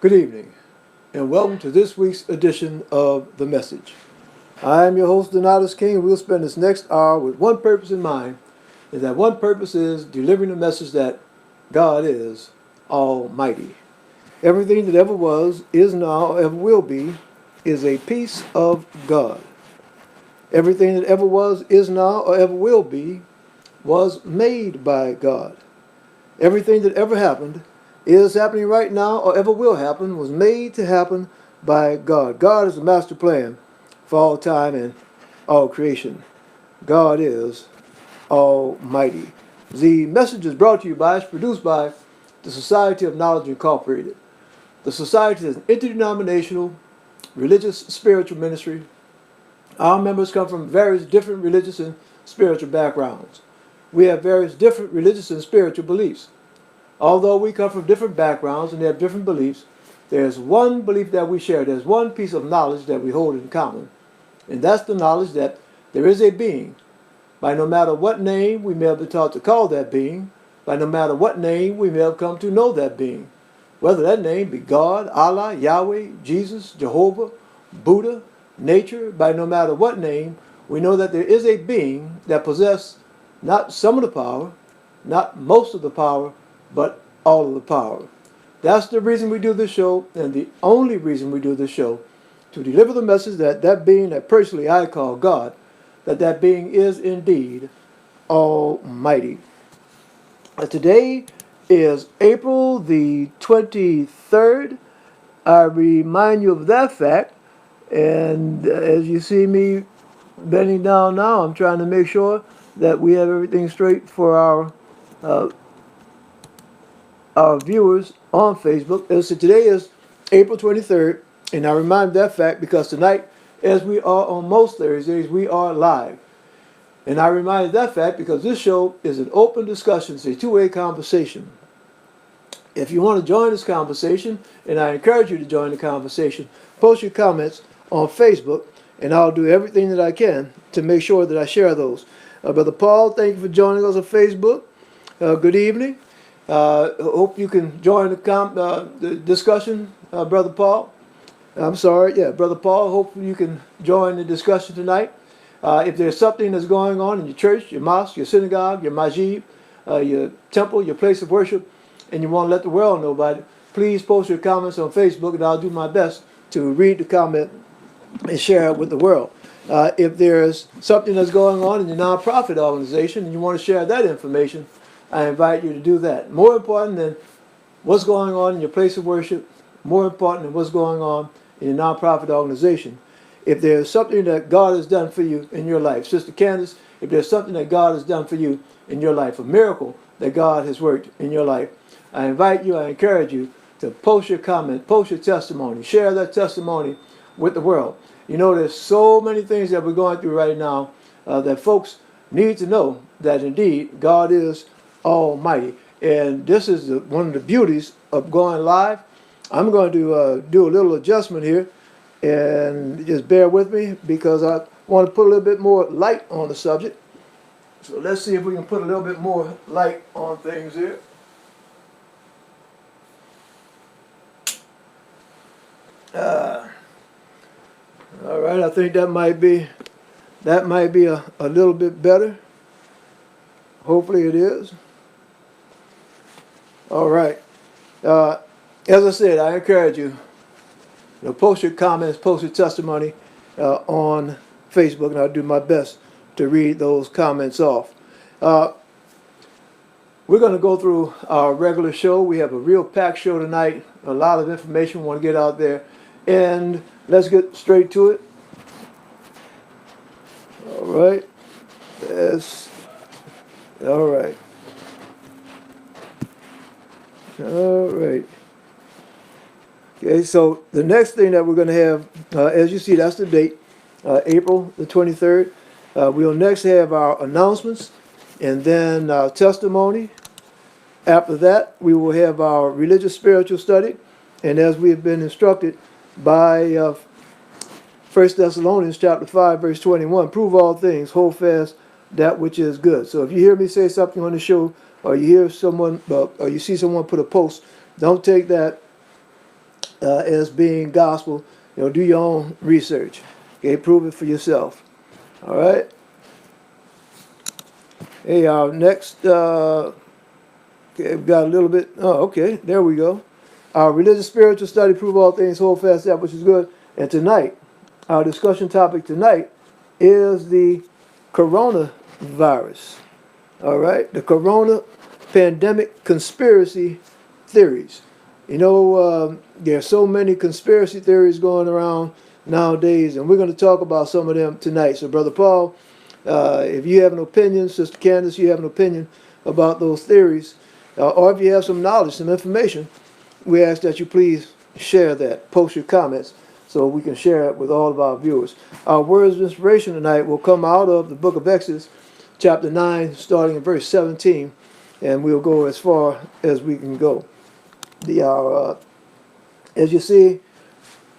Good evening, and welcome to this week's edition of The Message. I am your host, Donatus King, and we'll spend this next hour with one purpose in mind, and that one purpose is delivering the message that God is Almighty. Everything that ever was, is now, ever will be, is a piece of God. Everything that ever was, is now, or ever will be, was made by God. Everything that ever happened, is happening right now, or ever will happen, was made to happen by God. God is the master plan for all time and all creation. God is Almighty. The message is brought to you by, is produced by the Society of Knowledge Incorporated. The Society is an interdenominational, religious, spiritual ministry. Our members come from various different religious and spiritual backgrounds. We have various different religious and spiritual beliefs. Although we come from different backgrounds and have different beliefs, there's one belief that we share. There's one piece of knowledge that we hold in common. And that's the knowledge that there is a being. By no matter what name we may have been taught to call that being, by no matter what name we may have come to know that being, whether that name be God, Allah, Yahweh, Jesus, Jehovah, Buddha, nature, by no matter what name, we know that there is a being that possesses not some of the power, not most of the power, but all of the power. That's the reason we do this show, and the only reason we do this show, to deliver the message that that being that personally I call God, that being is indeed Almighty. Today is April the 23rd. I remind you of that fact, and as you see me bending down now, I'm trying to make sure that we have everything straight for our viewers on Facebook. And so today is April 23rd, and I remind that fact because tonight, as we are on most Thursdays, we are live. And I remind that fact because this show is an open discussion. It's a two-way conversation. If you want to join this conversation, and I encourage you to join the conversation, post your comments on Facebook, and I'll do everything that I can to make sure that I share those. Brother Paul, thank you for joining us on Facebook. Good evening. Hope you can join the discussion, Brother Paul. Brother Paul. Hope you can join the discussion tonight. If there's something that's going on in your church, your mosque, your synagogue, your masjid, your temple, your place of worship, and you want to let the world know about it, please post your comments on Facebook, and I'll do my best to read the comment and share it with the world. If there's something that's going on in your nonprofit organization and you want to share that information, I invite you to do that. More important than what's going on in your place of worship, more important than what's going on in your nonprofit organization. If there's something that God has done for you in your life, Sister Candace, if there's something that God has done for you in your life, a miracle that God has worked in your life, I invite you, I encourage you to post your comment, post your testimony, share that testimony with the world. You know, there's so many things that we're going through right now that folks need to know that indeed God is Almighty. And this is one of the beauties of going live. I'm going to do a little adjustment here, and just bear with me because I want to put a little bit more light on the subject. So let's see if we can put a little bit more light on things here. All right, I think that might be a little bit better. Hopefully it is. All right. As I said, I encourage you, post your comments, post your testimony on Facebook, and I'll do my best to read those comments off. We're going to go through our regular show. We have a real packed show tonight, a lot of information we want to get out there, and let's get straight to it. All right. Yes. All right. All right. Okay, so the next thing that we're going to have, as you see, that's the date, April the 23rd. We'll next have our announcements and then our testimony. After that, we will have our religious spiritual study. And as we have been instructed by 1 Thessalonians chapter 5, verse 21, prove all things, hold fast that which is good. So if you hear me say something on the show, or you hear someone, or you see someone put a post, don't take that as being gospel, do your own research. Okay, prove it for yourself. All right. Hey, our next, okay, we've got a little bit. Oh, okay, there we go. Our religious spiritual study, prove all things, hold fast that which is good. And tonight, our discussion topic tonight is the coronavirus. All right, the corona pandemic conspiracy theories. There are so many conspiracy theories going around nowadays, and we're going to talk about some of them tonight. So, Brother Paul, if you have an opinion, Sister Candace, you have an opinion about those theories, or if you have some knowledge, some information, we ask that you please share that. Post your comments so we can share it with all of our viewers. Our words of inspiration tonight will come out of the book of Exodus, chapter 9, starting in verse 17, and we'll go as far as we can go. As you see,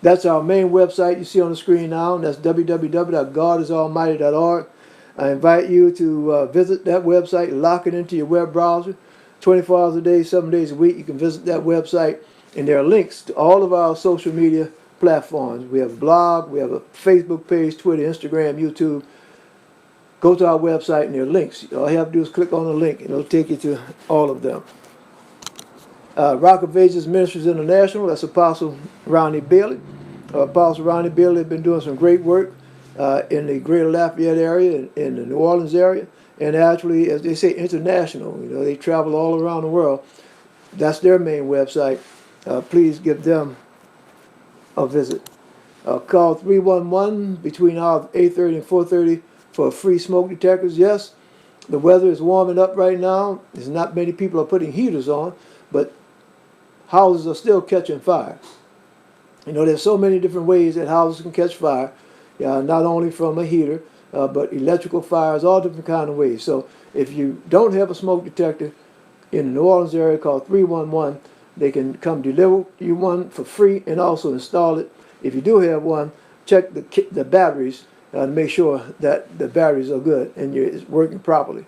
that's our main website you see on the screen now, and that's www.godisalmighty.org. I invite you to visit that website, lock it into your web browser. 24 hours a day, 7 days a week, you can visit that website, and there are links to all of our social media platforms. We have a blog, we have a Facebook page, Twitter, Instagram, YouTube. Go to our website, and there are links. All you have to do is click on the link, and it'll take you to all of them. Rock of Ages Ministries International, that's Apostle Ronnie Bailey. Apostle Ronnie Bailey has been doing some great work in the greater Lafayette area, in the New Orleans area, and actually, as they say, international. They travel all around the world. That's their main website. Please give them a visit. Call 311 between hours 8:30 and 4:30 for free smoke detectors. Yes, the weather is warming up right now. There's not many people are putting heaters on, but houses are still catching fire. There's so many different ways that houses can catch fire, not only from a heater, but electrical fires, all different kind of ways. So if you don't have a smoke detector in the New Orleans area, call 311. They can come deliver you one for free and also install it. If you do have one, check the batteries to make sure that the batteries are good and it's working properly.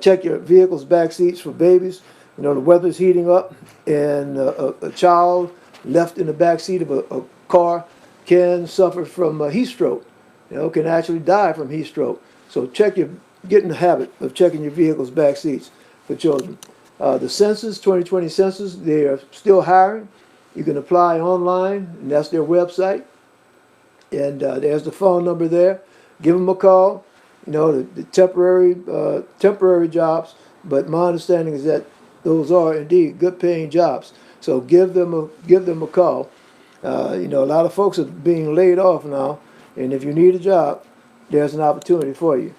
Check your vehicle's back seats for babies. The weather's heating up, and a child left in the back seat of a car can suffer from heat stroke. Can actually die from heat stroke. So get in the habit of checking your vehicle's back seats for children. The census, 2020 census, they are still hiring. You can apply online, and that's their website. And there's the phone number there. Give them a call. The temporary jobs, but my understanding is that those are indeed good paying jobs. So give them a call. A lot of folks are being laid off now, and if you need a job, there's an opportunity for you.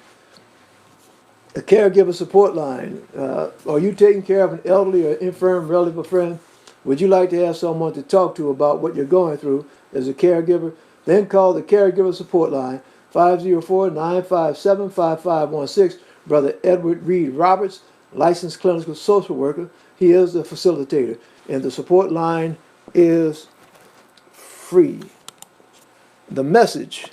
A caregiver support line. Are you taking care of an elderly or infirm relative or friend? Would you like to have someone to talk to about what you're going through as a caregiver? Then call the caregiver support line, 504-957-5516. Brother Edward Reed Roberts, licensed clinical social worker. He is the facilitator, and the support line is free. The message.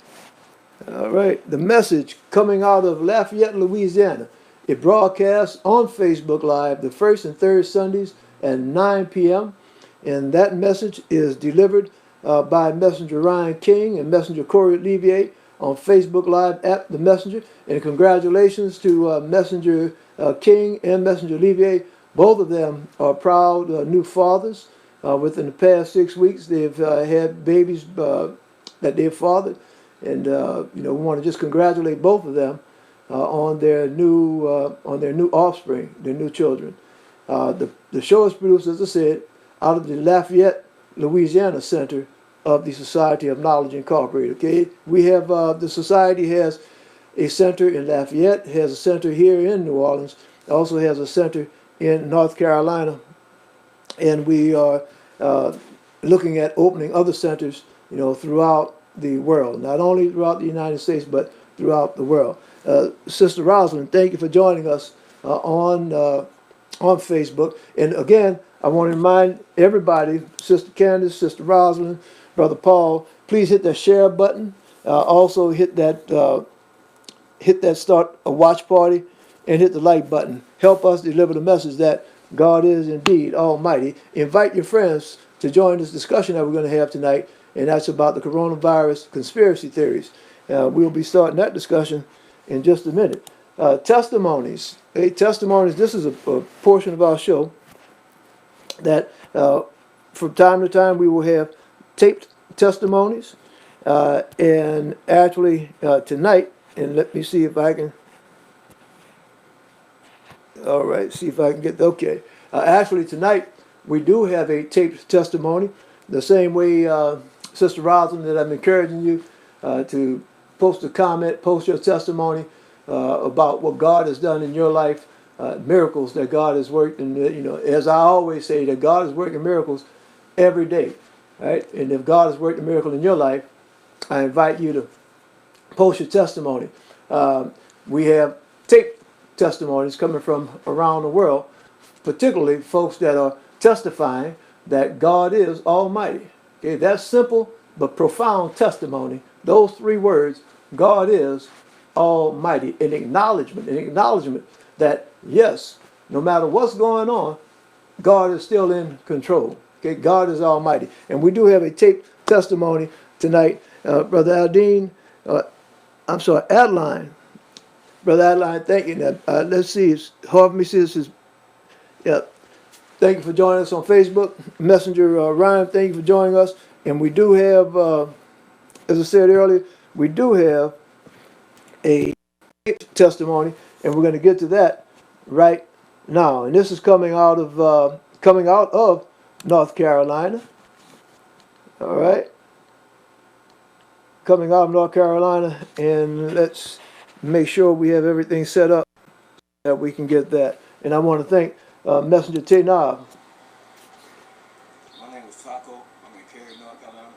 All right, the message coming out of Lafayette, Louisiana. It broadcasts on Facebook Live the first and third Sundays at 9 p.m. And that message is delivered by Messenger Ryan King and Messenger Corey Levier on Facebook Live at The Messenger. And congratulations to Messenger King and Messenger Levier. Both of them are proud new fathers. Within the past 6 weeks, they've had babies that they've fathered. And we want to just congratulate both of them on their new offspring, their new children. The show is produced, as I said, out of the Lafayette, Louisiana Center of the Society of Knowledge Incorporated. Okay, we have the society has a center in Lafayette, has a center here in New Orleans, also has a center in North Carolina, and we are looking at opening other centers, throughout the world, not only throughout the United States, but throughout the world. Sister Rosalind, thank you for joining us on Facebook. And again, I want to remind everybody, Sister Candace, Sister Rosalind, Brother Paul, please hit that share button. Also hit that start a watch party, and hit the like button. Help us deliver the message that God is indeed Almighty. Invite your friends to join this discussion that we're going to have tonight, and that's about the coronavirus conspiracy theories. We'll be starting that discussion in just a minute. Testimonies. Testimonies, this is a portion of our show that from time to time we will have taped testimonies. And actually tonight, and let me see if I can, all right, see if I can get, okay. Actually tonight we do have a taped testimony, the same way, Sister Rosalind, that I'm encouraging you to post a comment, post your testimony about what God has done in your life, miracles that God has worked, and as I always say, that God is working miracles every day, right? And if God has worked a miracle in your life, I invite you to post your testimony. We have taped testimonies coming from around the world, particularly folks that are testifying that God is Almighty. Okay, that's simple but profound testimony. Those three words, God is Almighty, an acknowledgement that yes, no matter what's going on, God is still in control. Okay, God is Almighty, and we do have a taped testimony tonight. Brother Adeline, Brother Adeline, thank you. Let's see, it's hard for me to see this is, yeah. Thank you for joining us on Facebook. Messenger Ryan, thank you for joining us. And we do have, as I said earlier, we do have a testimony, and we're going to get to that right now. And this is coming out of North Carolina. All right. Coming out of North Carolina, and let's make sure we have everything set up that we can get that. And I want to thank Messenger Taynab. My name is Taco. I'm in Cary, North Carolina.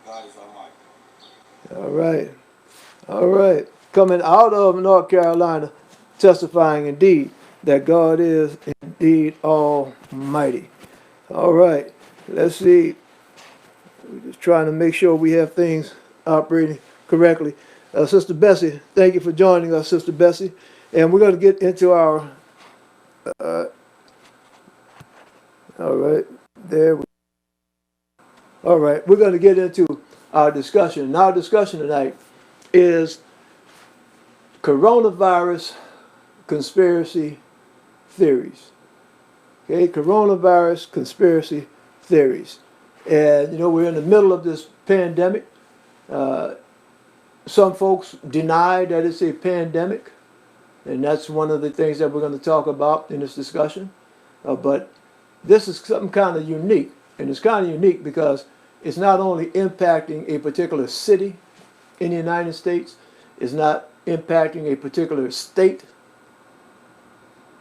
God is Almighty. All right. All right. Coming out of North Carolina, testifying indeed that God is indeed Almighty. All right. Let's see. We're just trying to make sure we have things operating correctly. Sister Bessie, thank you for joining us, Sister Bessie. And we're going to get into our, all right, all right, we're going to get into our discussion. And our discussion tonight is coronavirus conspiracy theories. Okay, coronavirus conspiracy theories. And, we're in the middle of this pandemic. Some folks deny that it's a pandemic, and that's one of the things that we're going to talk about in this discussion. But this is something kind of unique, and it's kind of unique because it's not only impacting a particular city in the United States, it's not impacting a particular state,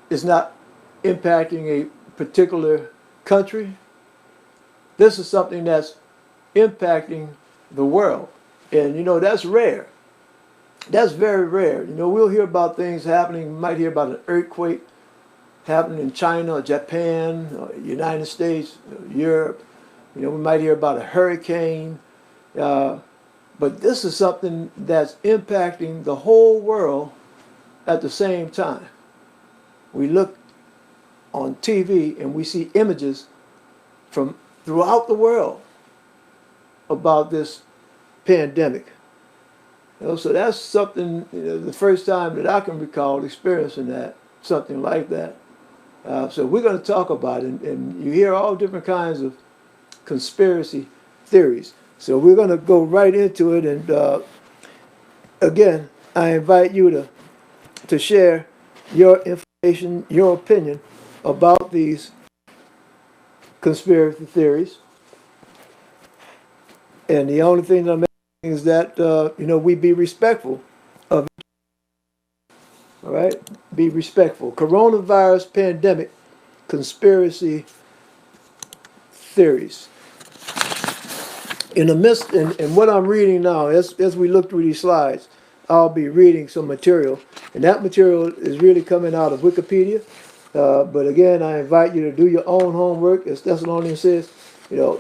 it's not impacting a particular country. This is something that's impacting the world. And that's rare. That's very rare. We'll hear about things happening. We might hear about an earthquake happening in China or Japan or United States, Europe. We might hear about a hurricane. But this is something that's impacting the whole world at the same time. We look on TV and we see images from throughout the world about this pandemic. So that's something, the first time that I can recall experiencing that, something like that. So we're going to talk about it, and you hear all different kinds of conspiracy theories. So we're going to go right into it, and again, I invite you to share your information, your opinion about these conspiracy theories. And the only thing that I'm asking is that, we be respectful of each other. All right? Be respectful. Coronavirus pandemic conspiracy theories. In the midst, and what I'm reading now, as we look through these slides, I'll be reading some material. And that material is really coming out of Wikipedia. But again, I invite you to do your own homework. As Thessalonians says, do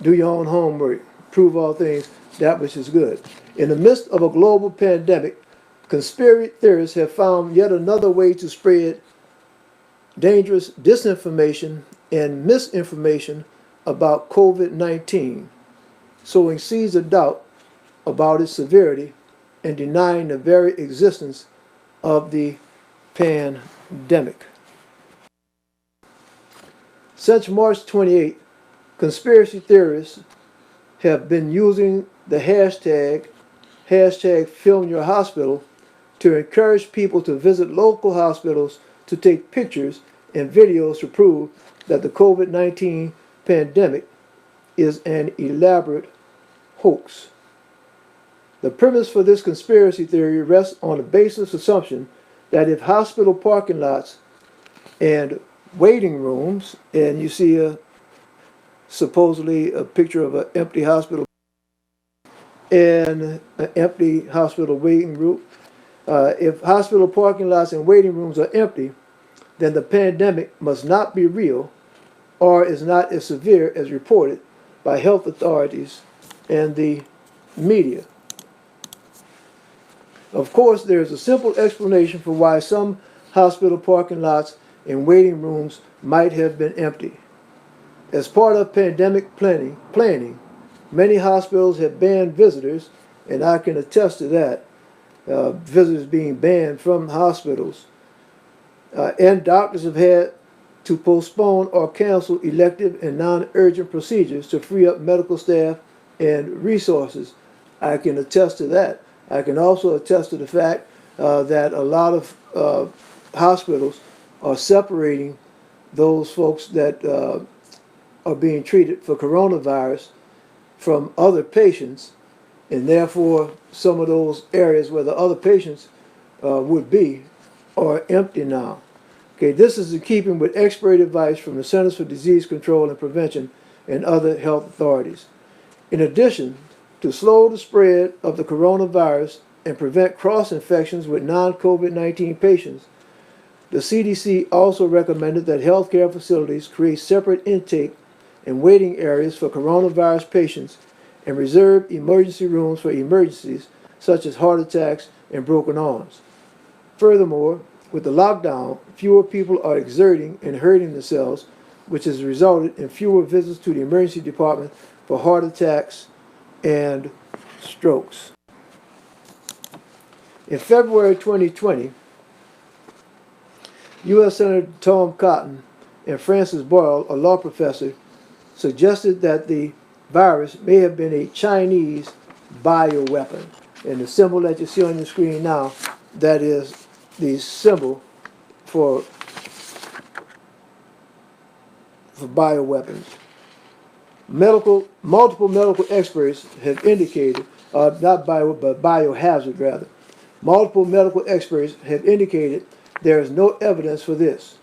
your own homework. Prove all things, that which is good. In the midst of a global pandemic, conspiracy theorists have found yet another way to spread dangerous disinformation and misinformation about COVID-19, sowing seeds of doubt about its severity and denying the very existence of the pandemic. Since March 28, conspiracy theorists have been using the hashtag #FilmYourHospital to encourage people to visit local hospitals to take pictures and videos to prove that the COVID-19 pandemic is an elaborate hoax. The premise for this conspiracy theory rests on the baseless assumption that if hospital parking lots and waiting rooms, and you see supposedly a picture of an empty hospital and an empty hospital waiting room, if hospital parking lots and waiting rooms are empty, then the pandemic must not be real or is not as severe as reported by health authorities and the media. Of course, there is a simple explanation for why some hospital parking lots and waiting rooms might have been empty. As part of pandemic planning, many hospitals have banned visitors, and I can attest to that, visitors being banned from hospitals. And doctors have had to postpone or cancel elective and non-urgent procedures to free up medical staff and resources. I can attest to that. I can also attest to the fact that a lot of hospitals are separating those folks that are being treated for coronavirus from other patients, and therefore some of those areas where the other patients would be are empty now. Okay, this is in keeping with expert advice from the Centers for Disease Control and Prevention and other health authorities. In addition, to slow the spread of the coronavirus and prevent cross-infections with non-COVID-19 patients, the CDC also recommended that healthcare facilities create separate intake and waiting areas for coronavirus patients and reserve emergency rooms for emergencies such as heart attacks and broken arms. Furthermore, with the lockdown, fewer people are exerting and hurting themselves, which has resulted in fewer visits to the emergency department for heart attacks and strokes. In February 2020, U.S. Senator Tom Cotton and Francis Boyle, a law professor, suggested that the virus may have been a Chinese bioweapon. And the symbol that you see on your screen now, that is the symbol for bioweapons. Multiple medical experts have indicated, not bio, but biohazard rather. Multiple medical experts have indicated there is no evidence for this.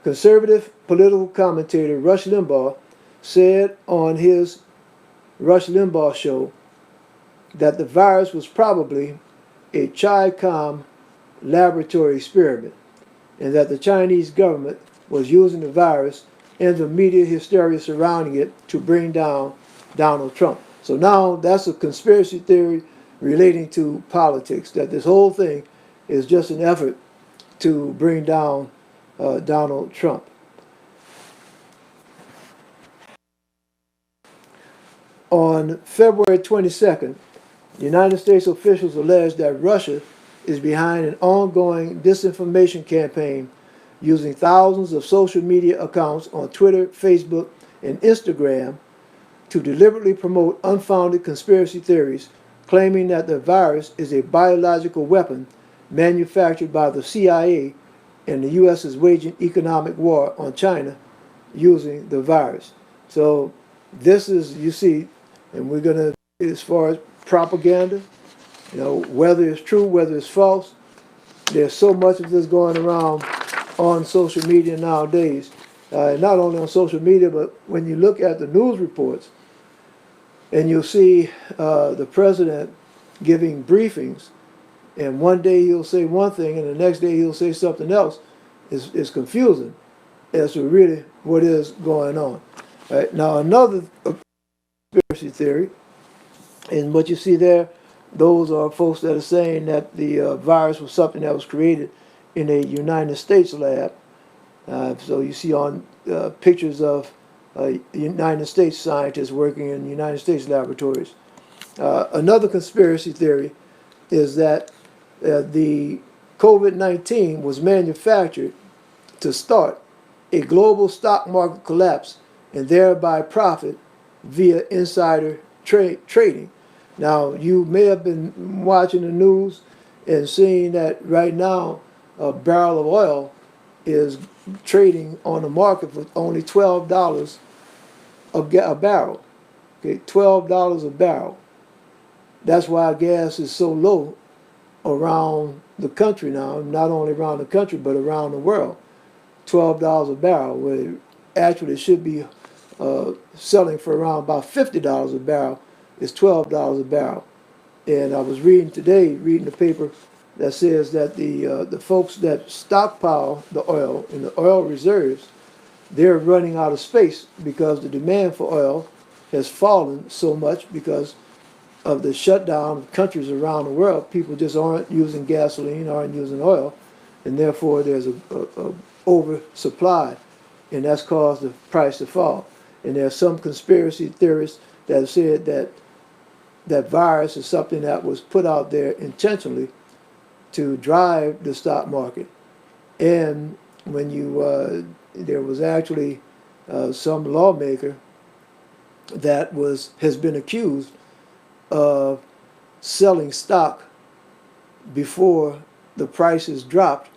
Conservative political commentator Rush Limbaugh said on his Rush Limbaugh show that the virus was probably a Chi-Com laboratory experiment, and that the Chinese government was using the virus and the media hysteria surrounding it to bring down Donald Trump. So now that's a conspiracy theory relating to politics, that this whole thing is just an effort to bring down Donald Trump. On February 22nd, United States officials alleged that Russia is behind an ongoing disinformation campaign using thousands of social media accounts on Twitter, Facebook, and Instagram to deliberately promote unfounded conspiracy theories, claiming that the virus is a biological weapon manufactured by the CIA and the U.S. is waging economic war on China using the virus. So this is, you see, and we're going to, as far as propaganda, you know, whether it's true, whether it's false, there's so much of this going around on social media nowadays. Not only on social media, but when you look at the news reports and you'll see the president giving briefings, and one day he'll say one thing and the next day he'll say something else, is confusing as to really what is going on. Right? Now another conspiracy theory, and what you see there, those are folks that are saying that the virus was something that was created in a United States lab. So you see on pictures of United States scientists working in United States laboratories. Another conspiracy theory is that the COVID-19 was manufactured to start a global stock market collapse and thereby profit via insider trading. Now, you may have been watching the news and seeing that right now a barrel of oil is trading on the market for only $12 a barrel. Okay, $12 a barrel. That's why gas is so low around the country now, not only around the country, but around the world. $12 a barrel, where it actually should be selling for around about $50 a barrel. It's $12 a barrel. And I was reading the paper that says that the folks that stockpile the oil in the oil reserves, they're running out of space because the demand for oil has fallen so much because of the shutdown of countries around the world. People just aren't using gasoline, aren't using oil, and therefore there's a oversupply, and that's caused the price to fall. And there are some conspiracy theorists that have said that that virus is something that was put out there intentionally to drive the stock market. And when there was actually some lawmaker that has been accused of selling stock before the prices dropped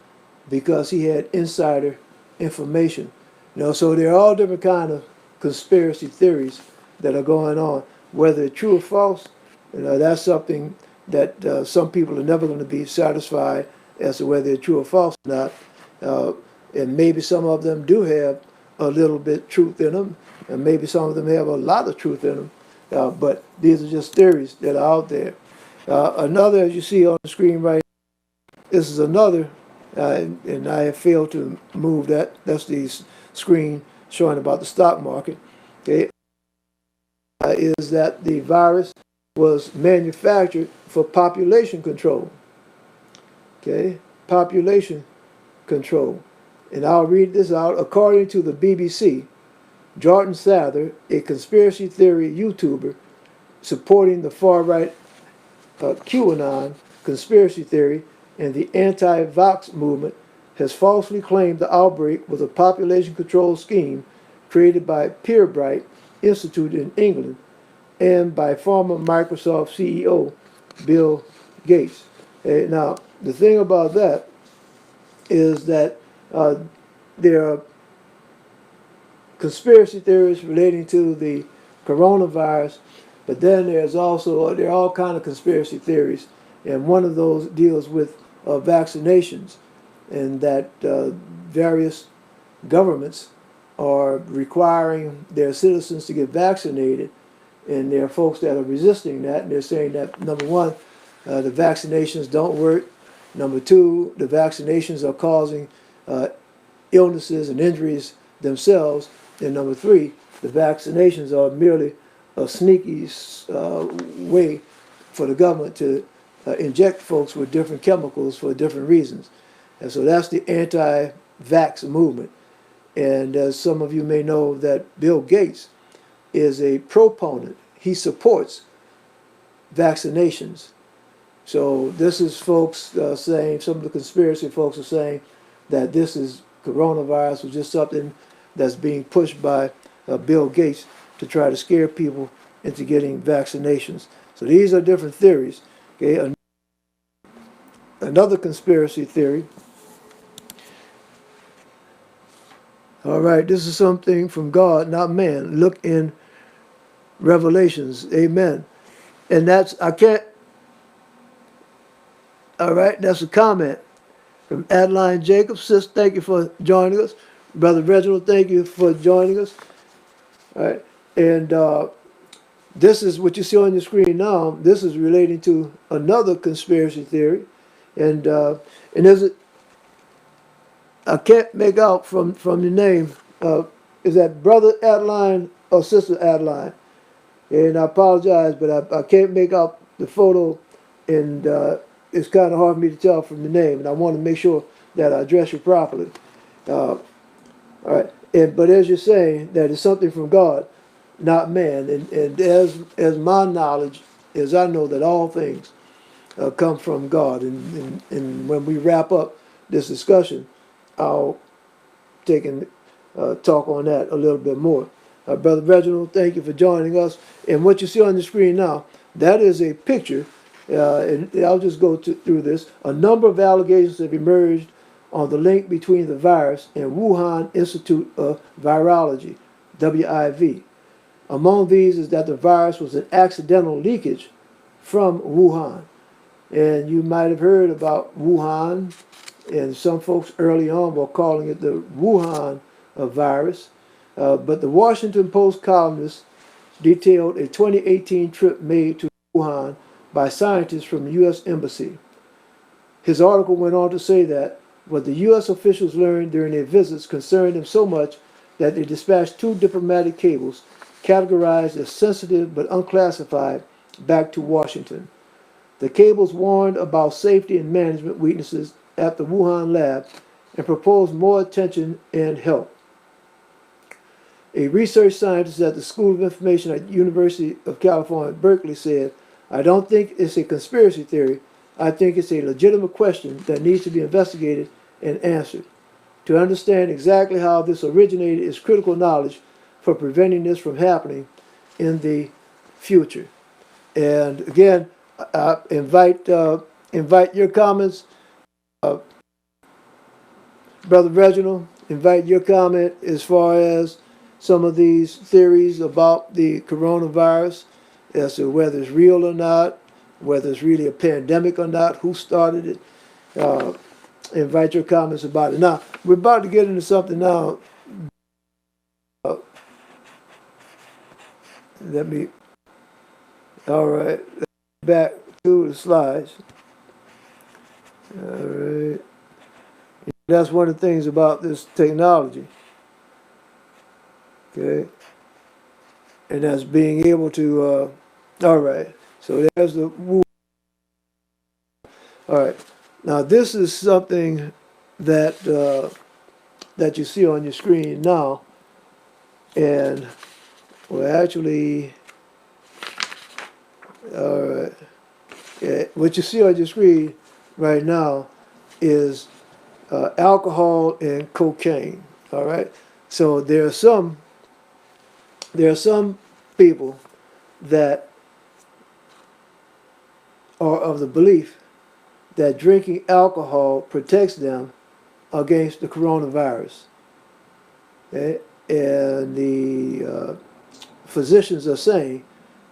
because he had insider information. So there are all different kind of conspiracy theories that are going on. Whether it's true or false, that's something that some people are never going to be satisfied as to whether it's true or false or not. And maybe some of them do have a little bit truth in them, and maybe some of them have a lot of truth in them. But these are just theories that are out there. Another, as you see on the screen right now, this is another, and I have failed to move that. That's the screen showing about the stock market. Okay, is that the virus was manufactured for population control. Okay, population control. And I'll read this out. According to the BBC, Jordan Sather, a conspiracy theory YouTuber supporting the far-right QAnon conspiracy theory and the anti-vax movement, has falsely claimed the outbreak was a population control scheme created by Pirbright Institute in England and by former Microsoft CEO Bill Gates. Now, the thing about that is that there are conspiracy theories relating to the coronavirus, but then there are all kinds of conspiracy theories, and one of those deals with vaccinations, and that various governments are requiring their citizens to get vaccinated, and there are folks that are resisting that, and they're saying that, number one, the vaccinations don't work. Number two, the vaccinations are causing illnesses and injuries themselves. And number three, the vaccinations are merely a sneaky way for the government to inject folks with different chemicals for different reasons. And so that's the anti-vax movement. And as some of you may know, that Bill Gates is a proponent. He supports vaccinations. So this is folks saying, some of the conspiracy folks are saying that this is coronavirus was just something that's being pushed by Bill Gates to try to scare people into getting vaccinations. So these are different theories. Okay, another conspiracy theory. All right, this is something from God, not man. Look in Revelations. Amen. And that's, I can't, all right, that's a comment from Adeline Jacobs. Sis, thank you for joining us. Brother Reginald, thank you for joining us. All right, and this is what you see on your screen now. This is relating to another conspiracy theory, and there's a, I can't make out from the name. Is that Brother Adeline or Sister Adeline? And I apologize, but I can't make out the photo, and it's kind of hard for me to tell from the name, and I want to make sure that I address you properly. All right. But as you're saying, that is something from God, not man. And as my knowledge, as I know that all things come from God. And when we wrap up this discussion, I'll take and talk on that a little bit more. Brother Reginald, thank you for joining us. And what you see on the screen now, that is a picture, and I'll just go through this. A number of allegations have emerged on the link between the virus and Wuhan Institute of Virology, WIV. Among these is that the virus was an accidental leakage from Wuhan. And you might have heard about Wuhan, and some folks early on were calling it the Wuhan virus. But the Washington Post columnist detailed a 2018 trip made to Wuhan by scientists from the U.S. Embassy. His article went on to say that what the U.S. officials learned during their visits concerned them so much that they dispatched two diplomatic cables categorized as sensitive but unclassified back to Washington. The cables warned about safety and management weaknesses at the Wuhan lab and proposed more attention and help. A research scientist at the School of Information at the University of California, Berkeley said, "I don't think it's a conspiracy theory. I think it's a legitimate question that needs to be investigated and answered. To understand exactly how this originated is critical knowledge for preventing this from happening in the future." And again, I invite your comments. Brother Reginald, invite your comment as far as some of these theories about the coronavirus, as to whether it's real or not, whether it's really a pandemic or not, who started it. Uh, invite your comments about it. Now, we're about to get into something now. Uh, let me, all right, back to the slides. All right. That's one of the things about this technology. Okay. And that's being able to, all right. So there's the, all right. Now this is something that, that you see on your screen now. And, well, actually, all right. Yeah, what you see on your screen right now is alcohol and cocaine. All right. So there are some people that are of the belief that drinking alcohol protects them against the coronavirus. Okay? And the physicians are saying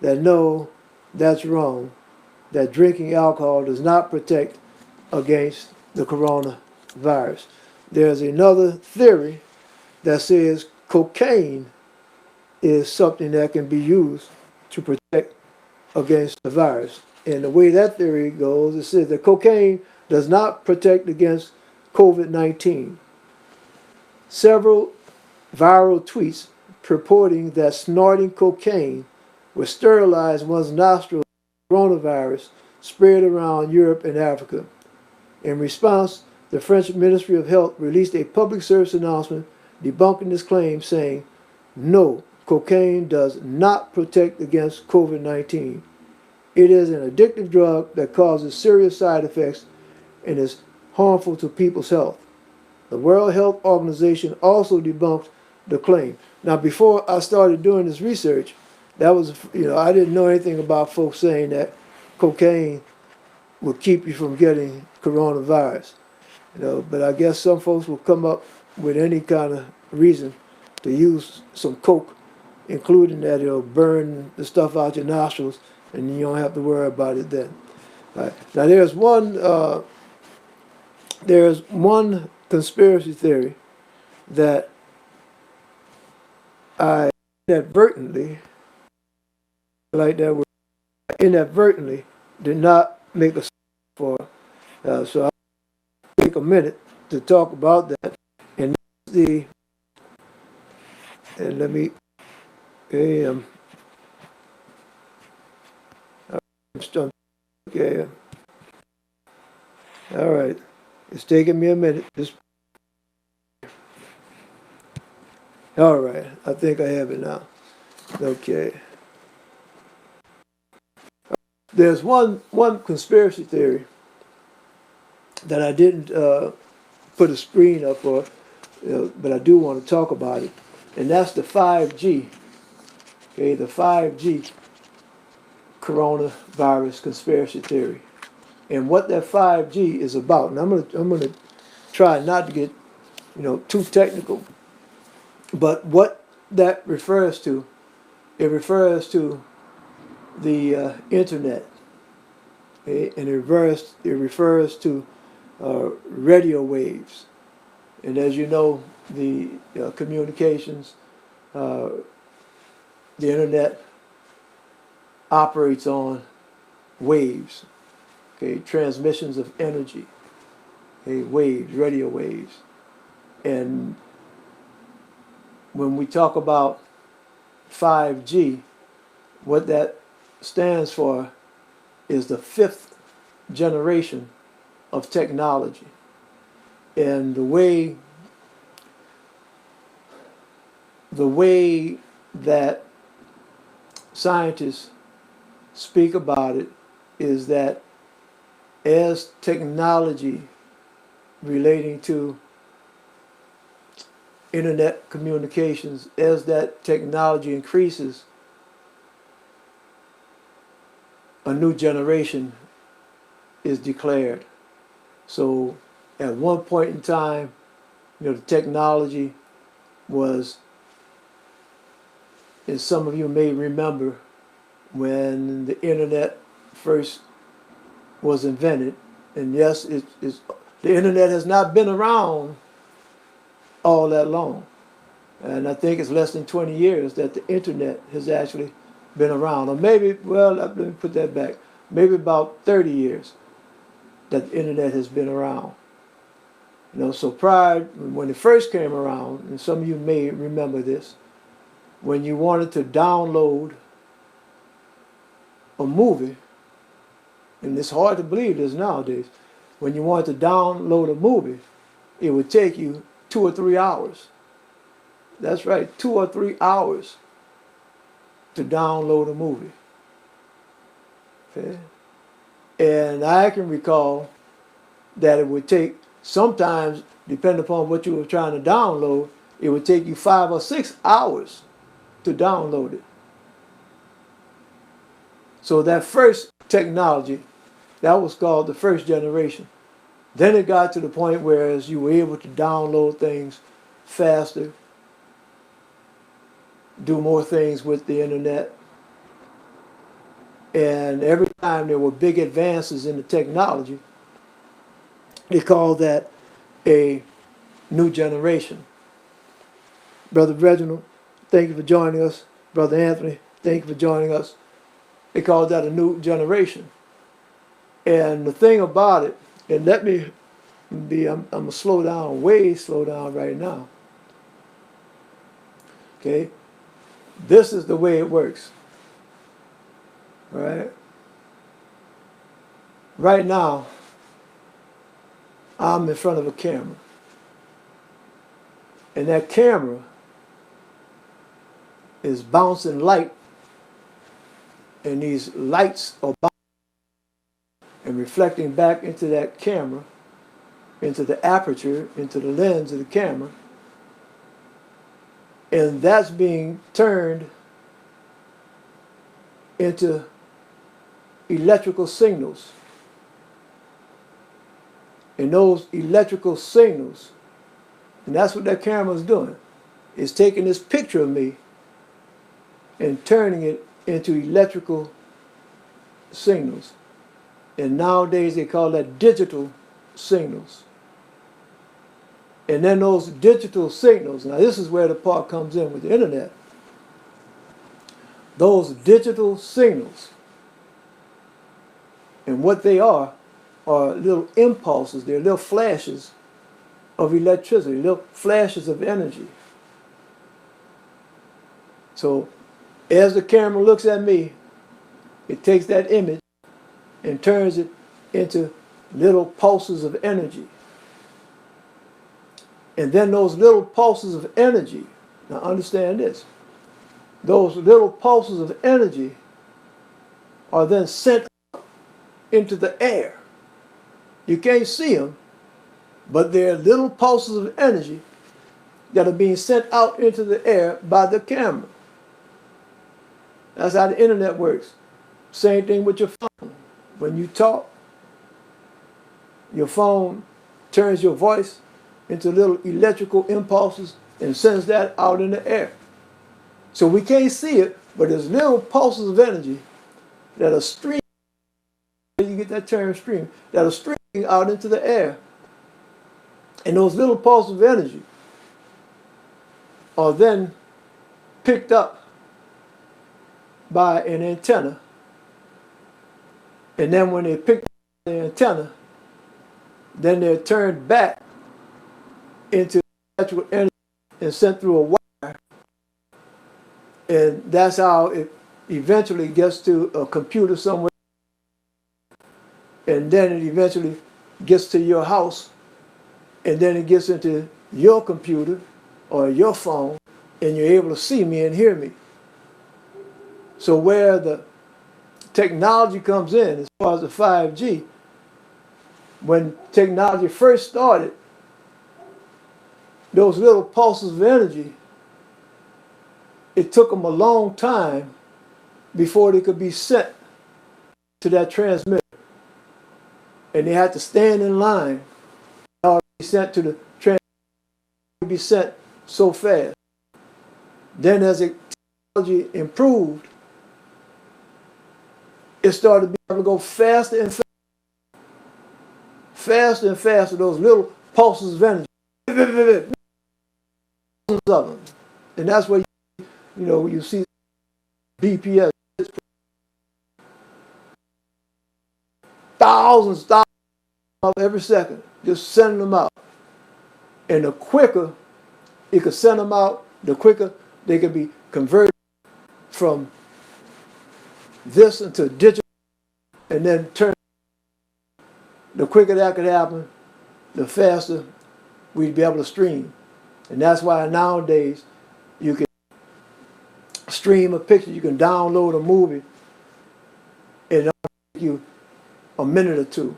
that no, that's wrong, that drinking alcohol does not protect against the coronavirus. There's another theory that says cocaine is something that can be used to protect against the virus. And the way that theory goes, it says that cocaine does not protect against COVID-19. Several viral tweets purporting that snorting cocaine would sterilize one's nostrils with coronavirus spread around Europe and Africa. In response, the French Ministry of Health released a public service announcement debunking this claim, saying, "No, cocaine does not protect against COVID-19. It is an addictive drug that causes serious side effects and is harmful to people's health." The World Health Organization also debunked the claim. Now, before I started doing this research, that was, I didn't know anything about folks saying that cocaine would keep you from getting coronavirus. But I guess some folks will come up with any kind of reason to use some coke, including that it'll burn the stuff out your nostrils, and you don't have to worry about it then. All right. Now, there's one conspiracy theory that I inadvertently, like that word, inadvertently did not make a for. So I'll take a minute to talk about that. And let me, okay, okay, all right. It's taking me a minute. All right, I think I have it now. Okay. There's one conspiracy theory that I didn't put a screen up for, but I do want to talk about it, and that's the 5G. Okay, the 5G coronavirus conspiracy theory, and what that 5G is about. And I'm gonna try not to get too technical, but what that refers to, it refers to the internet, okay? And it refers to radio waves, and as you know, the communications, uh, the internet operates on waves, okay, transmissions of energy, okay, waves, radio waves. And when we talk about 5G, what that stands for is the fifth generation of technology. And the way that scientists speak about it is that as technology relating to internet communications, as that technology increases, a new generation is declared. So at one point in time, the technology was, as some of you may remember, when the internet first was invented. And yes, the internet has not been around all that long. And I think it's less than 20 years that the internet has actually been around. Or maybe, well, let me put that back. Maybe about 30 years that the internet has been around. So prior, when it first came around, and some of you may remember this, when you wanted to download a movie, and it's hard to believe this nowadays, when you wanted to download a movie, it would take you 2 or 3 hours. That's right, 2 or 3 hours to download a movie. Okay? And I can recall that it would take, sometimes, depending upon what you were trying to download, it would take you 5 or 6 hours to download it. So that first technology, that was called the first generation. Then it got to the point where as you were able to download things faster, do more things with the internet. And every time there were big advances in the technology, they called that a new generation. Brother Reginald, thank you for joining us. Brother Anthony, thank you for joining us. They called that a new generation. And the thing about it, and let me I'm going to slow down, way slow down right now. Okay? This is the way it works. All right? Right now, I'm in front of a camera. And that camera is bouncing light. And these lights are bouncing and reflecting back into that camera, into the aperture, into the lens of the camera. And that's being turned into electrical signals. And those electrical signals, and that's what that camera is doing, is taking this picture of me and turning it into electrical signals. And nowadays they call that digital signals. And then those digital signals, now this is where the part comes in with the internet. Those digital signals, and what they are little impulses, they're little flashes of electricity, little flashes of energy. So as the camera looks at me, it takes that image and turns it into little pulses of energy. And then those little pulses of energy Now understand this. Those little pulses of energy are then sent into the air. You can't see them, but they're little pulses of energy that are being sent out into the air by the camera. That's how the internet works. Same thing with your phone. When you talk, your phone turns your voice into little electrical impulses and sends that out in the air. So we can't see it, but there's little pulses of energy that are streaming. You get that term stream, that are streaming out into the air. And those little pulses of energy are then picked up by an antenna. And then when they pick up the antenna, then they're turned back into electrical energy and sent through a wire. And that's how it eventually gets to a computer somewhere. And then it eventually gets to your house. And then it gets into your computer or your phone. And you're able to see me and hear me. So where the technology comes in, as far as the 5G, when technology first started, those little pulses of energy, it took them a long time before they could be sent to that transmitter. And they had to stand in line to be sent to the transmitter, to be sent so fast. Then as the technology improved, it started to be able to go faster and faster. Faster and faster, those little pulses of energy. Thousands of them. And that's where you see BPS. Thousands of every second, just sending them out. And the quicker it could send them out, the quicker they could be converted from this into digital and then turn. The quicker that could happen, the faster we'd be able to stream. And that's why nowadays you can stream a picture, you can download a movie, and it'll take you a minute or two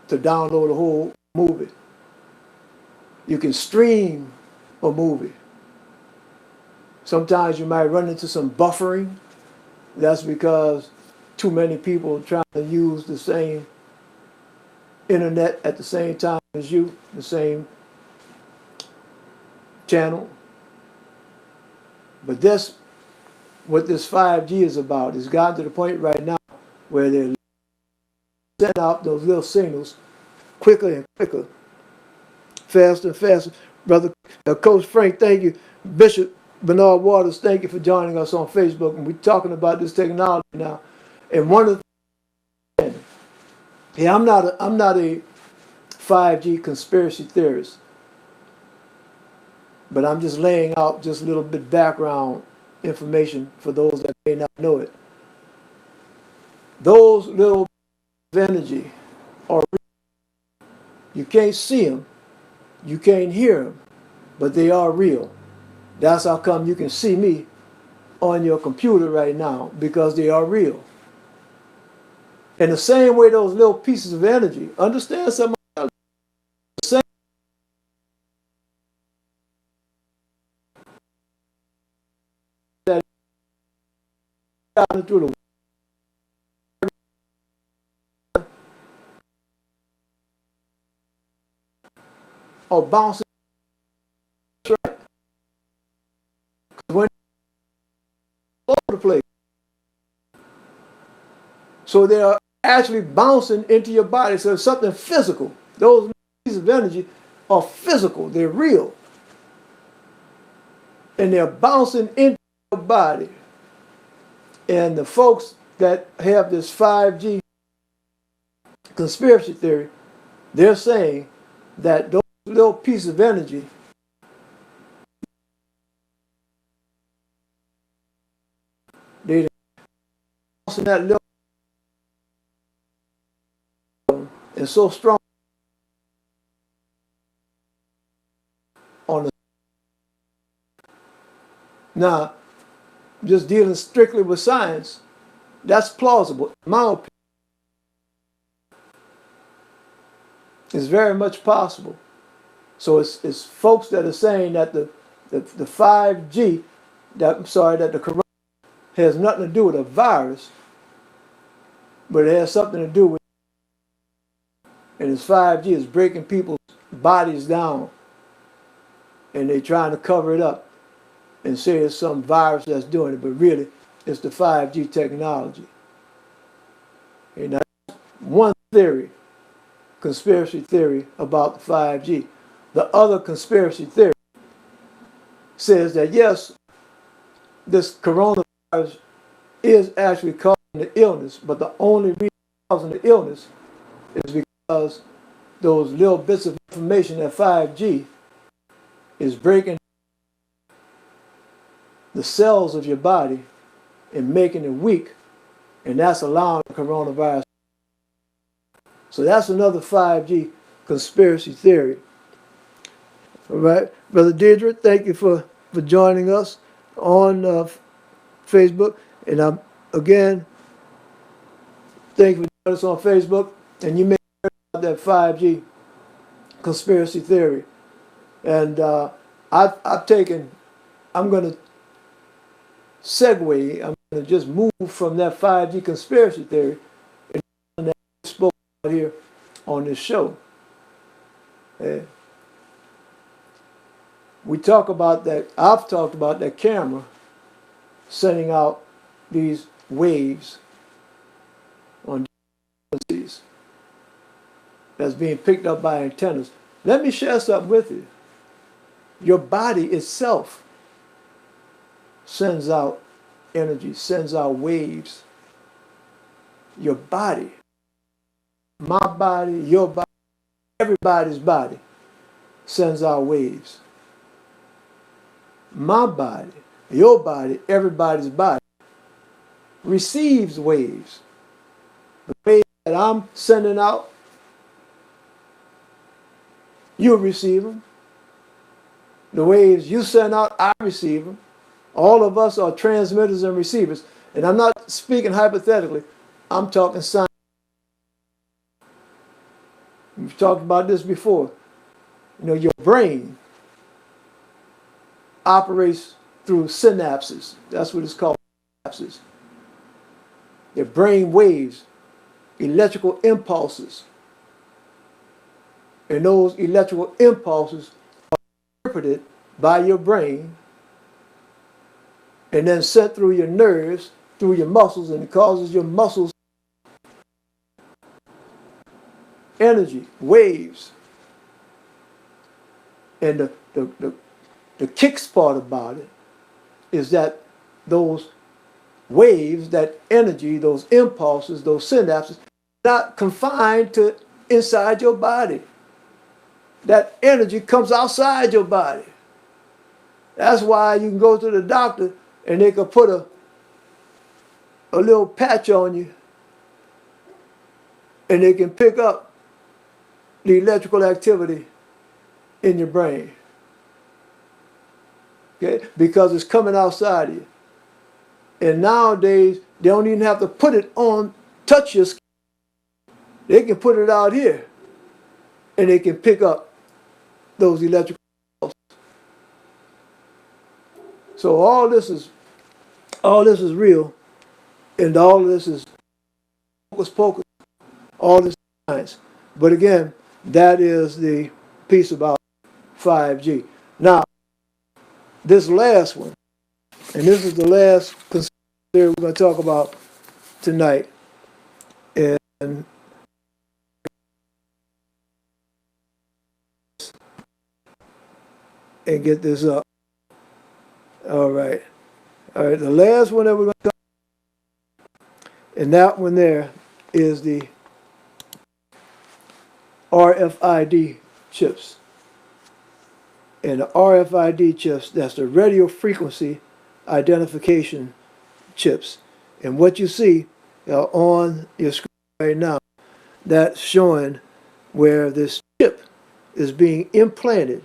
to download a whole movie. You can stream a movie. Sometimes you might run into some buffering. That's because too many people are trying to use the same internet at the same time as you, the same channel. But that's what this 5G is about. It's gotten to the point right now where they're sending out those little signals quicker and quicker, faster and faster. Brother Coach Frank, thank you. Bishop Bernard Waters, thank you for joining us on Facebook. And we're talking about this technology now. And one of the yeah, I'm not a 5G conspiracy theorist, but I'm just laying out just a little bit background information for those that may not know it. Those little energy are real. You can't see them, you can't hear them, but they are real. That's how come you can see me on your computer right now, because they are real. In the same way, those little pieces of energy, understand something else. The same that through the or bouncing right. When all over the place. So they are actually bouncing into your body. So it's something physical. Those pieces of energy are physical. They're real. And they're bouncing into your body. And the folks that have this 5G conspiracy theory, they're saying that those little pieces of energy they're bouncing that little and so strong on the Now, just dealing strictly with science, that's plausible. In my opinion, it's very much possible. So it's folks that are saying that the 5G, that the corona has nothing to do with a virus, but it has something to do with, and it's 5G is breaking people's bodies down, and they're trying to cover it up and say it's some virus that's doing it, but really it's the 5G technology. And that's one theory, conspiracy theory about the 5G. The other conspiracy theory says that yes, this coronavirus is actually causing the illness, but the only reason causing the illness is because those little bits of information that 5G is breaking the cells of your body and making it weak, and that's allowing the coronavirus. So that's another 5G conspiracy theory. All right, Brother Deirdre, thank you for joining us on Facebook, and again, thank you for joining us on Facebook. And you may hear about that 5G conspiracy theory, and I'm going to segue. I'm going to just move from that 5G conspiracy theory and that we spoke about here on this show. We talk about that. I've talked about that camera sending out these waves on frequencies that's being picked up by antennas. Let me share something with you. Your body itself sends out energy, sends out waves. Your body, my body, your body, everybody's body sends out waves. My body, your body, everybody's body receives waves. The waves that I'm sending out, you receive them. The waves you send out, I receive them. All of us are transmitters and receivers. And I'm not speaking hypothetically. I'm talking science. We've talked about this before. You know, your brain operates through synapses. That's what it's called, synapses. Your brain waves, electrical impulses. And those electrical impulses are interpreted by your brain and then sent through your nerves, through your muscles, and it causes your muscles energy, waves. And the kicks part about it is that those waves, that energy, those impulses, those synapses, not confined to inside your body. That energy comes outside your body. That's why you can go to the doctor and they can put a little patch on you and they can pick up the electrical activity in your brain. Okay? Because it's coming outside of you. And nowadays, they don't even have to put it on, touch your skin. They can put it out here and they can pick up those electrical pulses. So all this is real, and all of this is focus pocus, all this is science. But again, that is the piece about 5G. Now, this last one, and this is the last conspiracy we're going to talk about tonight, and get this up. All right. The last one that we're going to talk about, and that one there is the RFID chips. And the RFID chips, that's the radio frequency identification chips. And what you see on your screen right now, that's showing where this chip is being implanted.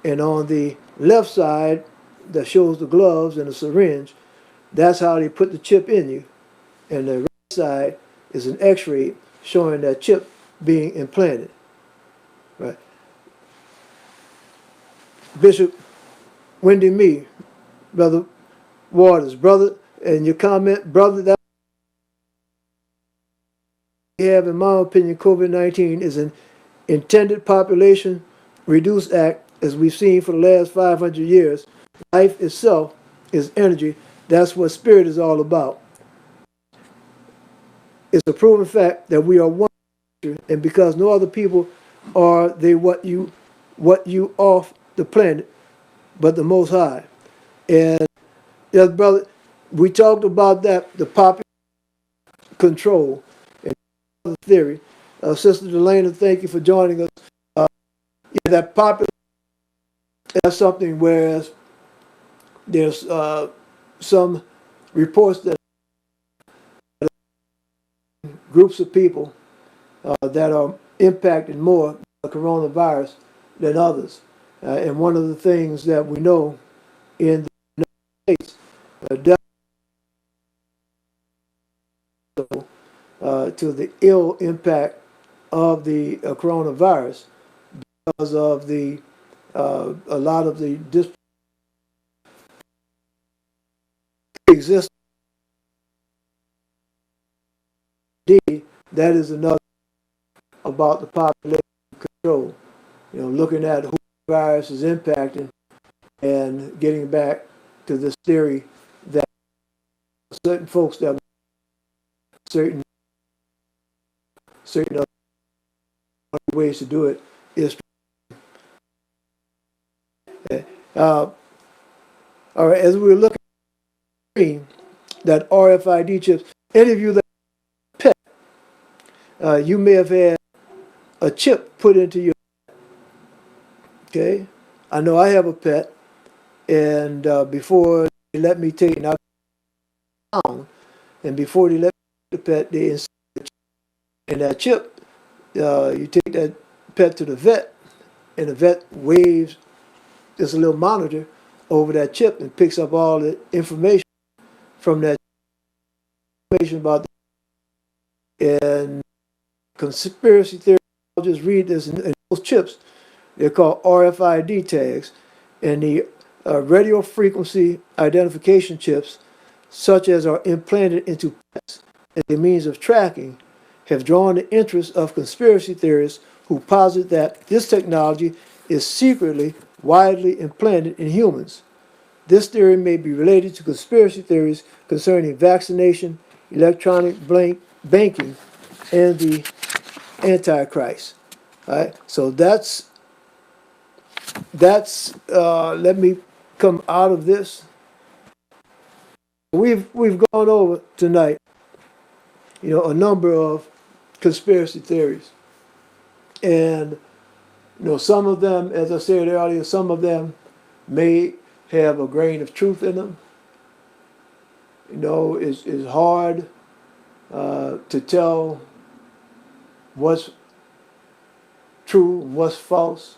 And on the left side that shows the gloves and the syringe, that's how they put the chip in you. And the right side is an x-ray showing that chip being implanted. Right. Bishop Wendy Me, Brother Waters, brother, and your comment, brother, that we have, in my opinion, COVID-19 is an intended population reduced act, as we've seen for the last 500 years. Life itself is energy. That's what spirit is all about. It's a proven fact that we are one, and because no other people are they what you off the planet, but the Most High. And yes, brother, we talked about that, the popular control and the theory. Sister Delana, thank you for joining us. Yeah, that popular, that's something, whereas there's some reports that groups of people that are impacted more by the coronavirus than others. And one of the things that we know in the United States, to the ill impact of the coronavirus because of the a lot of the existing. That is another about the population control. Looking at who the virus is impacting and getting back to this theory that certain folks that certain other ways to do it is. All right, as we were looking at the screen, that RFID chips, any of you that pet, you may have had a chip put into your. Okay, I know I have a pet, and before they let me take it down, and before they let me take the pet, they insert the chip. And that chip, you take that pet to the vet, and the vet waves this little monitor over that chip and picks up all the information from that information about that. And conspiracy theory, I'll just read this, and those chips, they're called RFID tags, and the radio frequency identification chips, such as are implanted into pets as a means of tracking, have drawn the interest of conspiracy theorists who posit that this technology is secretly widely implanted in humans. This theory may be related to conspiracy theories concerning vaccination, electronic banking, and the Antichrist. All right, so that's let me come out of this. We've gone over tonight, a number of conspiracy theories, and some of them, as I said earlier, some of them may have a grain of truth in them. It's hard to tell what's true and what's false.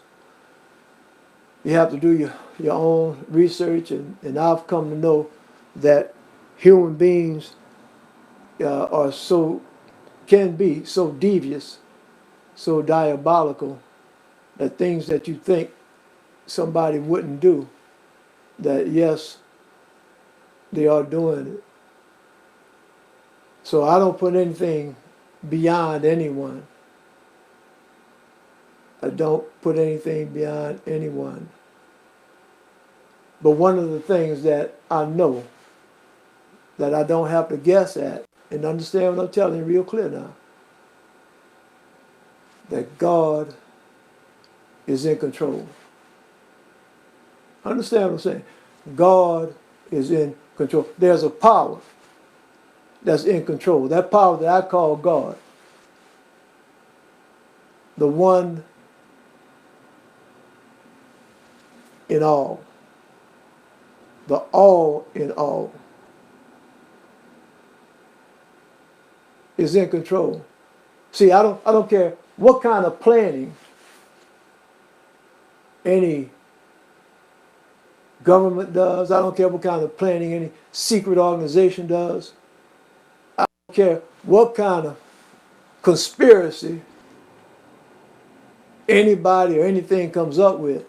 You have to do your own research, and I've come to know that human beings can be so devious, so diabolical, that things that you think somebody wouldn't do, that yes, they are doing it. So I don't put anything beyond anyone. I don't put anything beyond anyone. But one of the things that I know that I don't have to guess at, and understand what I'm telling you real clear now, that God is in control. Understand what I'm saying? God is in control. There's a power that's in control. That power that I call God. The one in all. The all in all is in control. See, I don't care what kind of planning any government does. I don't care what kind of planning any secret organization does. I don't care what kind of conspiracy anybody or anything comes up with.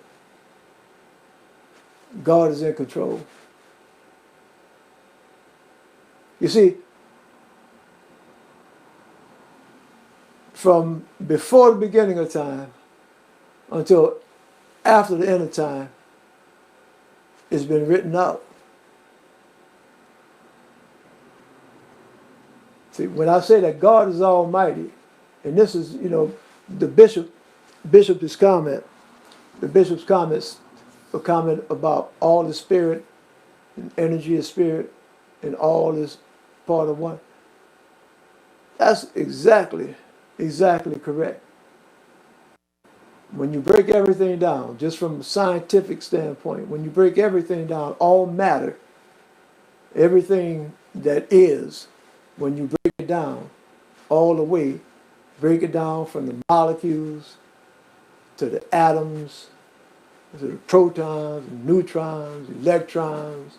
God is in control. You see, from before the beginning of time until after the end of time, it's been written out. See, when I say that God is almighty, and this is, the bishop's comment, the bishop's comments, a comment about all the spirit and energy of spirit and all is part of one. That's exactly correct. When you break everything down, just from a scientific standpoint, when you break everything down, all matter, everything that is, when you break it down all the way, break it down from the molecules to the atoms, to the protons, neutrons, electrons,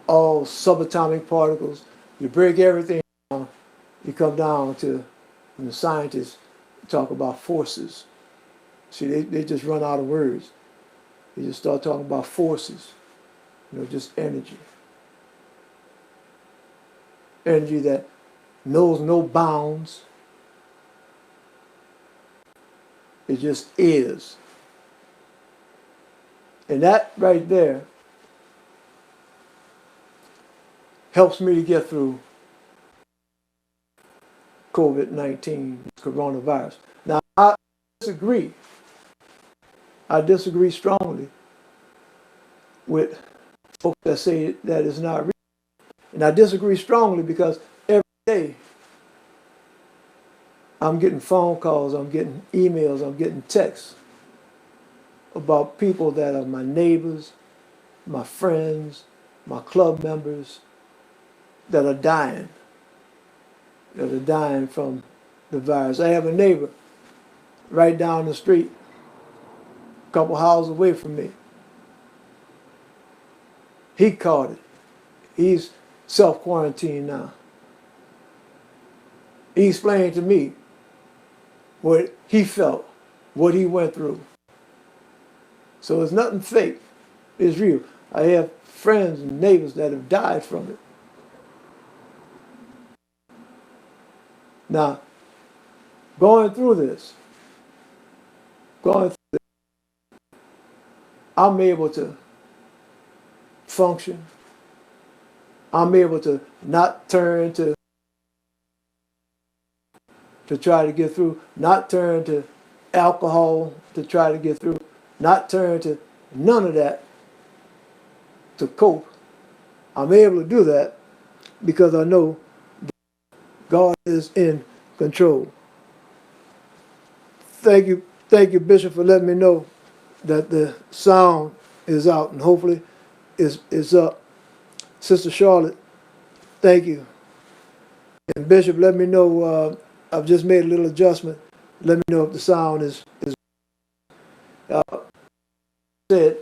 all subatomic particles. You break everything down, you come down to, when the scientists talk about forces. See, they just run out of words. They just start talking about forces, just energy. Energy that knows no bounds. It just is. And that right there helps me to get through COVID-19, coronavirus. Now, I disagree. I disagree strongly with folks that say that it's not real. And I disagree strongly because every day I'm getting phone calls, I'm getting emails, I'm getting texts about people that are my neighbors, my friends, my club members that are dying from the virus. I have a neighbor right down the street, a couple houses away from me. He caught it. He's self-quarantined now. He explained to me what he felt, what he went through. So it's nothing fake. It's real. I have friends and neighbors that have died from it. Now, going through this, I'm able to function. I'm able to not turn to try to get through, not turn to alcohol to try to get through, not turn to none of that to cope. I'm able to do that because I know God is in control. Thank you, Bishop, for letting me know that the sound is out and hopefully is up. Sister Charlotte, thank you. And Bishop, let me know, I've just made a little adjustment. Let me know if the sound is said.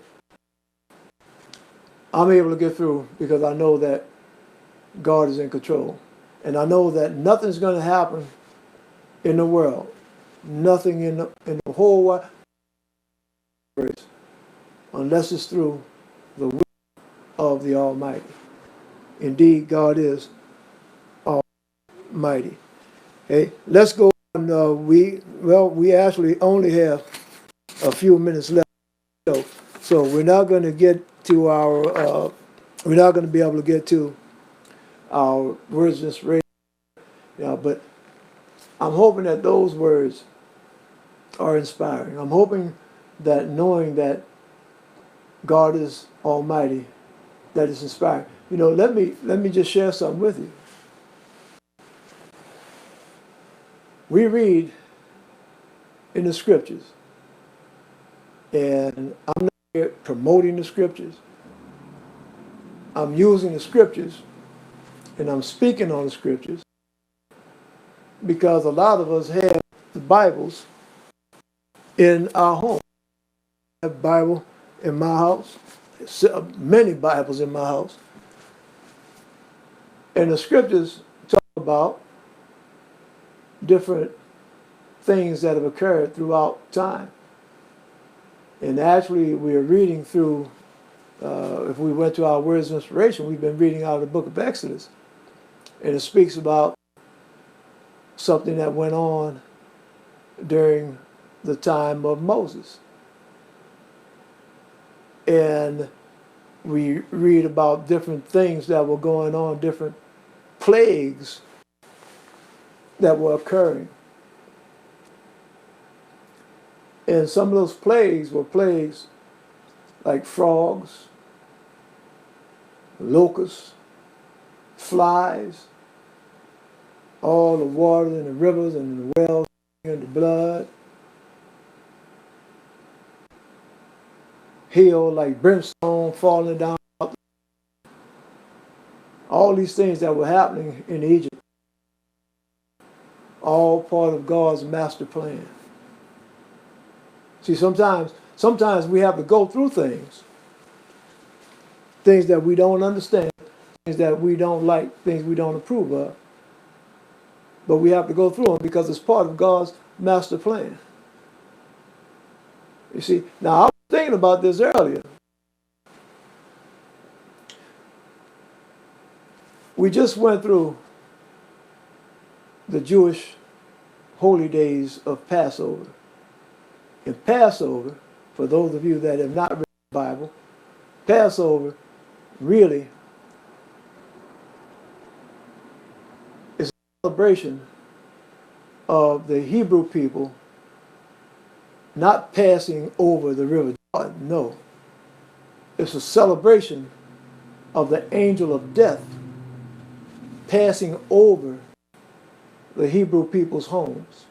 I'm able to get through because I know that God is in control. And I know that nothing's going to happen in the world, nothing in the whole world, unless it's through the will of the Almighty. Indeed, God is almighty. Okay, let's go on. We actually only have a few minutes left, so we're not going to get to our. We're not going to be able to get to our words inspiration. But I'm hoping that those words are inspiring. I'm hoping that knowing that God is almighty, that is inspiring. Let me just share something with you. We read in the scriptures, and I'm not here promoting the scriptures. I'm using the scriptures, and I'm speaking on the scriptures, because a lot of us have the Bibles in our home. I have a Bible in my house, many Bibles in my house. And the scriptures talk about different things that have occurred throughout time. And actually, we are reading through, if we went to our words of inspiration, we've been reading out of the book of Exodus. And it speaks about something that went on during the time of Moses. And we read about different things that were going on, different plagues that were occurring. And some of those plagues were plagues like frogs, locusts, flies, all the water in the rivers and the wells and the blood, hail like brimstone falling down. All these things that were happening in Egypt, all part of God's master plan. See, sometimes we have to go through things that we don't understand, things that we don't like, things we don't approve of. But we have to go through them because it's part of God's master plan. You see, now I was thinking about this earlier. We just went through the Jewish holy days of Passover. And Passover, for those of you that have not read the Bible, Passover really is a celebration of the Hebrew people not passing over the river Jordan. No. It's a celebration of the angel of death passing over the Hebrew people's homes.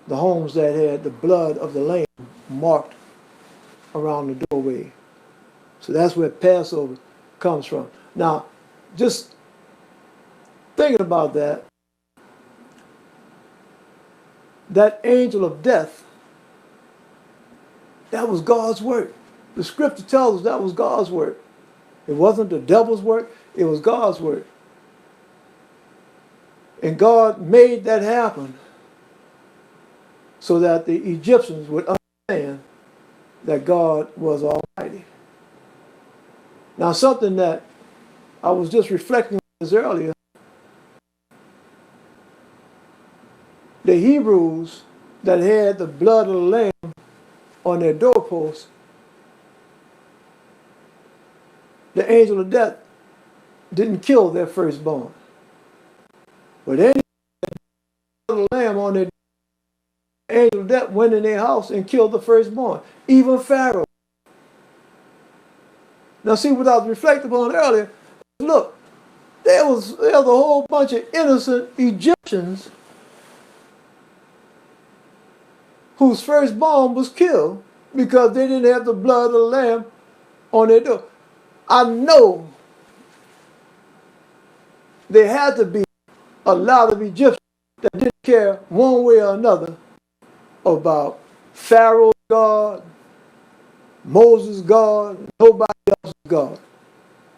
The homes that had the blood of the lamb marked around the doorway. So that's where Passover comes from. Now, just thinking about that, that angel of death, that was God's work. The scripture tells us that was God's work. It wasn't the devil's work, it was God's work. And God made that happen so that the Egyptians would understand that God was Almighty. Now, something that I was just reflecting on this earlier, the Hebrews that had the blood of the lamb on their doorposts, the angel of death didn't kill their firstborn. But any blood of the lamb on their angel of death went in their house and killed the firstborn, even Pharaoh. Now see what I was reflecting on earlier. Look, there was a whole bunch of innocent Egyptians whose firstborn was killed because they didn't have the blood of the lamb on their door. I know there had to be a lot of Egyptians that didn't care one way or another about Pharaoh's God, Moses' God, nobody else's God.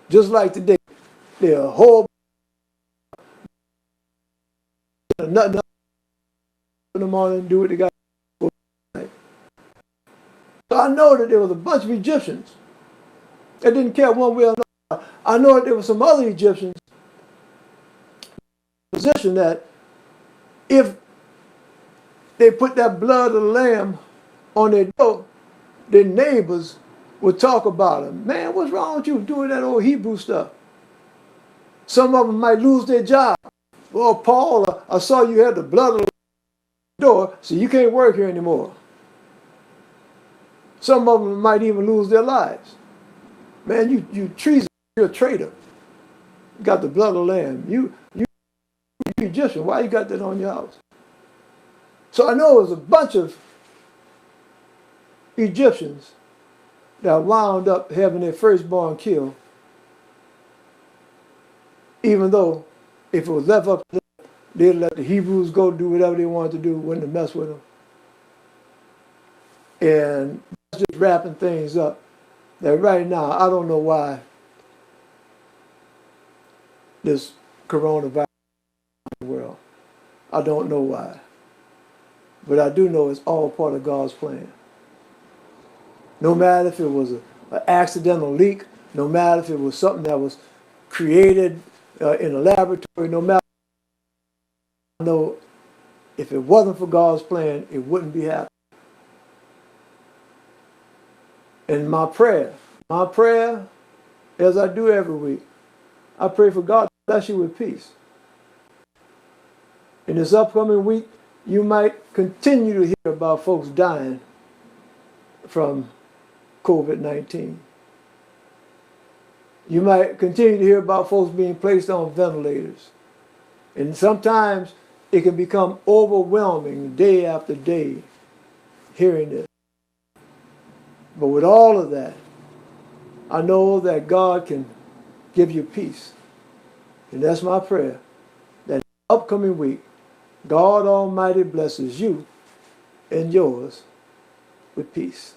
Just like today, there are a whole nothing in the morning, do what they got. So I know that there was a bunch of Egyptians that didn't care one way or another. I know that there were some other Egyptians in a position that if they put that blood of the lamb on their door, their neighbors would talk about them. Man, what's wrong with you doing that old Hebrew stuff? Some of them might lose their job. Well, Paul, I saw you had the blood on the door, so you can't work here anymore. Some of them might even lose their lives. Man, you treason, you're a traitor. You got the blood of the lamb. You Egyptian, why you got that on your house? So I know it was a bunch of Egyptians that wound up having their firstborn killed, even though if it was left up to them, they'd let the Hebrews go do whatever they wanted to do, wouldn't have messed with them. And that's just wrapping things up. that right now, I don't know why this coronavirus in the world. I don't know why. But I do know it's all part of God's plan. No matter if it was an accidental leak, no matter if it was something that was created in a laboratory, no matter, I know if it wasn't for God's plan, it wouldn't be happening. And my prayer, as I do every week, I pray for God to bless you with peace. In this upcoming week, you might continue to hear about folks dying from COVID-19. You might continue to hear about folks being placed on ventilators. And sometimes it can become overwhelming day after day hearing this. But with all of that, I know that God can give you peace. And that's my prayer, that upcoming week, God Almighty blesses you and yours with peace.